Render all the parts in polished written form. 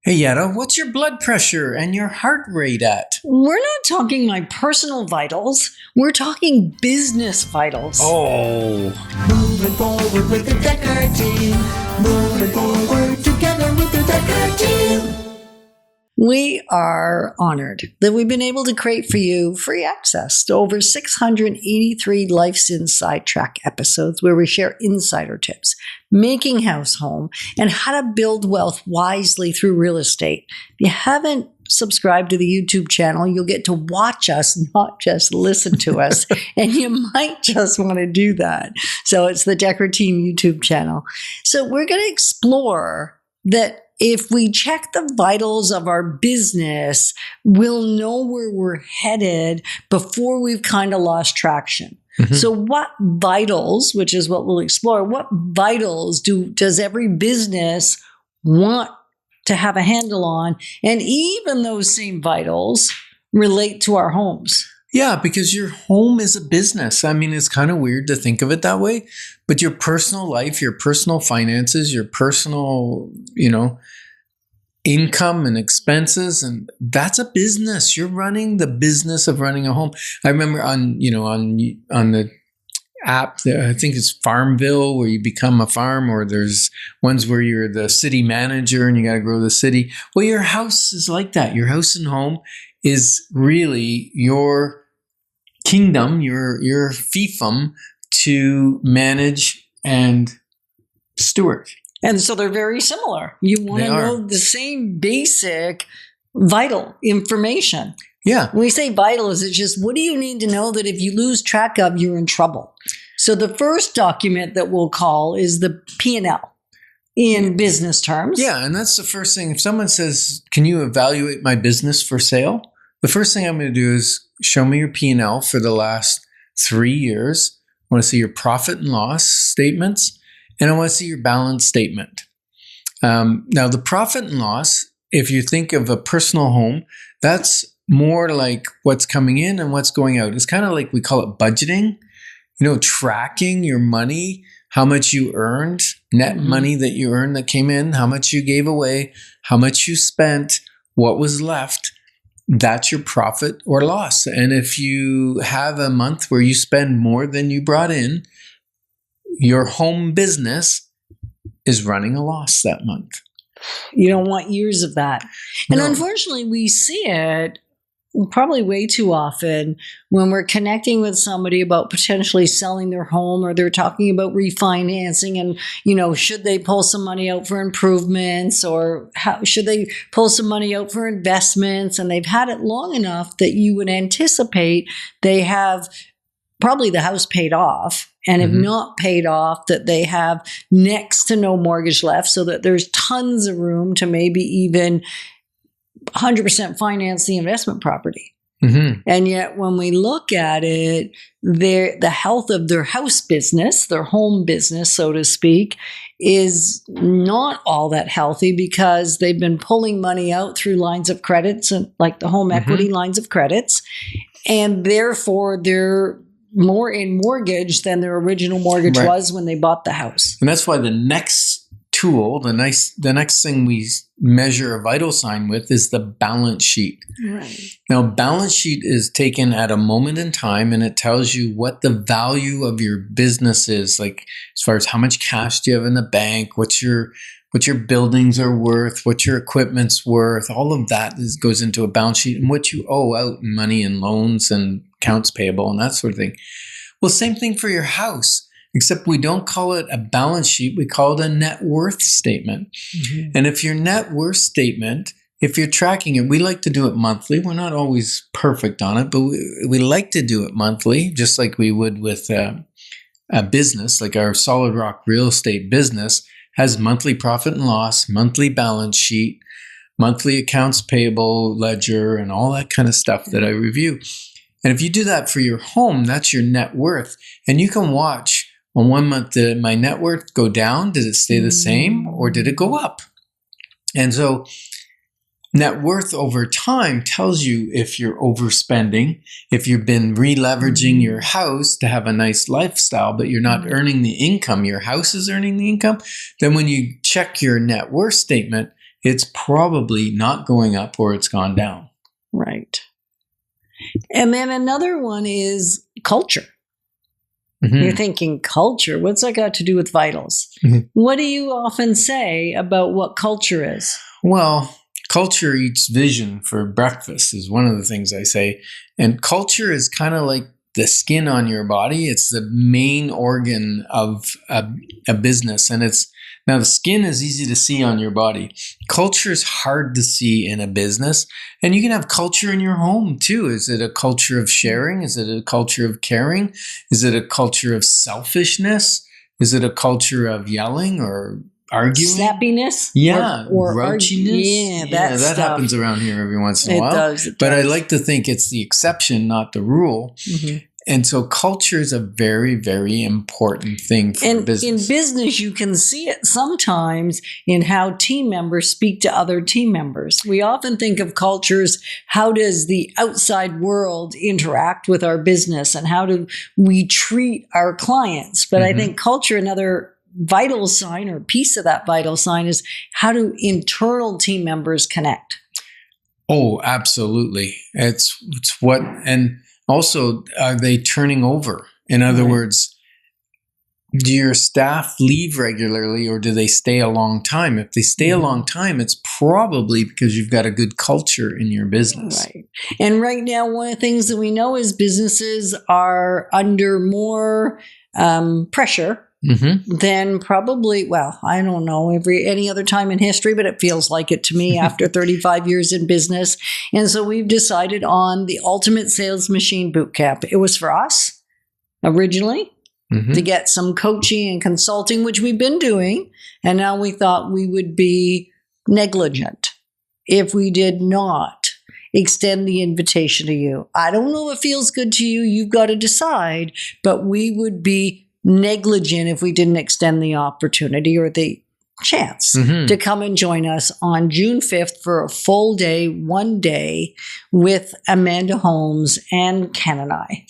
Hey, Yetta, what's your blood pressure and your heart rate at? We're not talking my personal vitals. We're talking business vitals. Oh. Moving forward with the Dekker team. Moving forward together with the Dekker team. We are honored that we've been able to create for you free access to over 683 Life's Inside Track episodes where we share insider tips, making house home, and how to build wealth wisely through real estate. If you haven't subscribed to the YouTube channel, you'll get to watch us, not just listen to us. And you might just want to do that. So it's the Dekker Team YouTube channel. So we're going to explore that if we check the vitals of our business, we'll know where we're headed before we've kind of lost traction. Mm-hmm. So what vitals, which is what we'll explore, what vitals does every business want to have a handle on? And even those same vitals relate to our homes. Yeah, because your home is a business. I mean, it's kind of weird to think of it that way, but your personal life, your personal finances, your personal, income and expenses, and that's a business. You're running the business of running a home. I remember on the app, I think it's Farmville, where you become a farm, or there's ones where you're the city manager and you got to grow the city. Well, your house is like that. Your house and home is really your kingdom, your fiefdom to manage and steward. And so they're very similar. You want to know the same basic vital information. Yeah. When we say vitals, it's just what do you need to know that if you lose track of, you're in trouble. So the first document that we'll call is the P&L in business terms. Yeah, and that's the first thing. If someone says, can you evaluate my business for sale? The first thing I'm going to do is show me your P&L for the last 3 years. I want to see your profit and loss statements, and I want to see your balance statement. Now, the profit and loss, if you think of a personal home, that's more like what's coming in and what's going out. It's kind of like we call it budgeting, tracking your money, how much you earned, net money that you earned that came in, how much you gave away, how much you spent, what was left. That's your profit or loss. And if you have a month where you spend more than you brought in, your home business is running a loss that month. You don't want years of that. And unfortunately, we see it probably way too often when we're connecting with somebody about potentially selling their home, or they're talking about refinancing and, should they pull some money out for improvements, or how should they pull some money out for investments? And they've had it long enough that you would anticipate they have probably the house paid off. And if not paid off, that they have next to no mortgage left, so that there's tons of room to maybe even 100% finance the investment property. Mm-hmm. And yet when we look at it, the health of their house business, their home business, so to speak, is not all that healthy because they've been pulling money out through lines of credits, and like the home equity lines of credits. And therefore they're more in mortgage than their original mortgage was when they bought the house. And that's why the next tool, the next thing we measure a vital sign with is the balance sheet. Right. Now, balance sheet is taken at a moment in time, and it tells you what the value of your business is, like as far as how much cash do you have in the bank, what your buildings are worth, what your equipment's worth. All of that goes into a balance sheet, and what you owe out in money and loans and accounts payable and that sort of thing. Well, same thing for your house, except we don't call it a balance sheet. We call it a net worth statement. Mm-hmm. And if your net worth statement, if you're tracking it, we like to do it monthly. We're not always perfect on it, but we like to do it monthly, just like we would with a business, like our Solid Rock real estate business has monthly profit and loss, monthly balance sheet, monthly accounts payable ledger, and all that kind of stuff that I review. And if you do that for your home, that's your net worth. And you can watch on 1 month, did my net worth go down? Did it stay the same? Or did it go up? And so net worth over time tells you if you're overspending, if you've been re-leveraging your house to have a nice lifestyle, but you're not earning the income, your house is earning the income. Then when you check your net worth statement, it's probably not going up or it's gone down. Right. And then another one is culture. Mm-hmm. You're thinking, culture? What's that got to do with vitals? Mm-hmm. What do you often say about what culture is? Well, culture eats vision for breakfast is one of the things I say. And culture is kind of like the skin on your body. It's the main organ of a business. And now the skin is easy to see on your body. Culture is hard to see in a business. And you can have culture in your home too. Is it a culture of sharing? Is it a culture of caring? Is it a culture of selfishness? Is it a culture of yelling or arguing? Snappiness? Yeah. Or grouchiness? That stuff happens around here every once in a It while. does. But I like to think it's the exception, not the rule. Mm-hmm. And so culture is a very, very important thing for business. In business, you can see it sometimes in how team members speak to other team members. We often think of cultures, how does the outside world interact with our business and how do we treat our clients? But I think culture, another vital sign or piece of that vital sign is how do internal team members connect? Oh, absolutely. It's what, and also, are they turning over? In other words, do your staff leave regularly or do they stay a long time? If they stay a long time, it's probably because you've got a good culture in your business. Right. And right now, one of the things that we know is businesses are under more pressure than probably, well, I don't know, any other time in history, but it feels like it to me after 35 years in business. And so we've decided on the Ultimate Sales Machine Bootcamp. It was for us originally to get some coaching and consulting, which we've been doing. And now we thought we would be negligent if we did not extend the invitation to you. I don't know if it feels good to you. You've got to decide, but we would be negligent if we didn't extend the opportunity or the chance to come and join us on June 5th for a full day, 1 day with Amanda Holmes and Ken and I.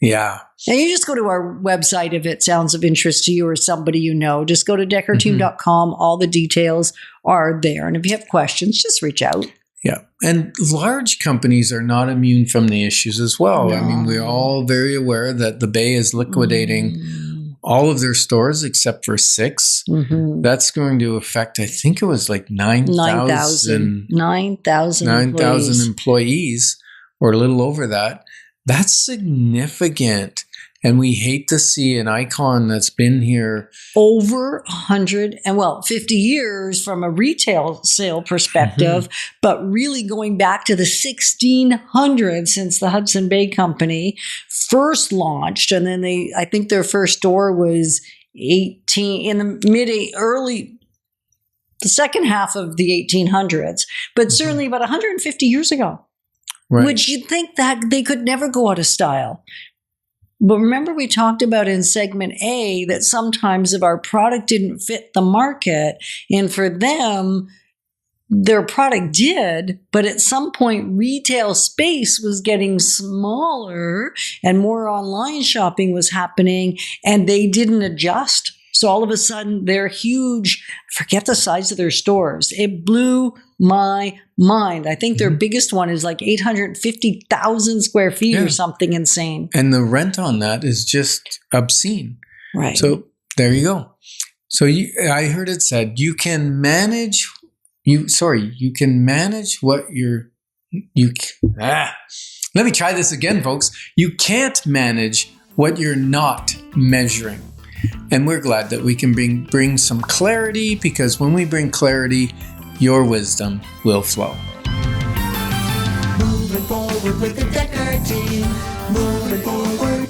Yeah. And you just go to our website if it sounds of interest to you or somebody you know. Just go to dekkerteam.com. All the details are there. And if you have questions, just reach out. Yeah. And large companies are not immune from the issues as well. No. I mean, we're all very aware that the Bay is liquidating all of their stores except for 6. That's going to affect, I think it was like 9,000 employees or a little over that. That's significant. And we hate to see an icon that's been here over 50 years from a retail sale perspective, but really going back to the 1600s since the Hudson Bay Company first launched. And then I think their first store was the second half of the 1800s, but certainly about 150 years ago, which you'd think that they could never go out of style. But remember, we talked about in segment A that sometimes if our product didn't fit the market, and for them, their product did, but at some point, retail space was getting smaller and more online shopping was happening, and they didn't adjust. So all of a sudden, they're huge. Forget the size of their stores. It blew my mind. I think their biggest one is like 850,000 square feet or something insane. And the rent on that is just obscene. Right. So there you go. So I heard it said you can manage what let me try this again, folks. You can't manage what you're not measuring. And we're glad that we can bring some clarity, because when we bring clarity, your wisdom will flow. Moving forward with the Dekker team. Moving forward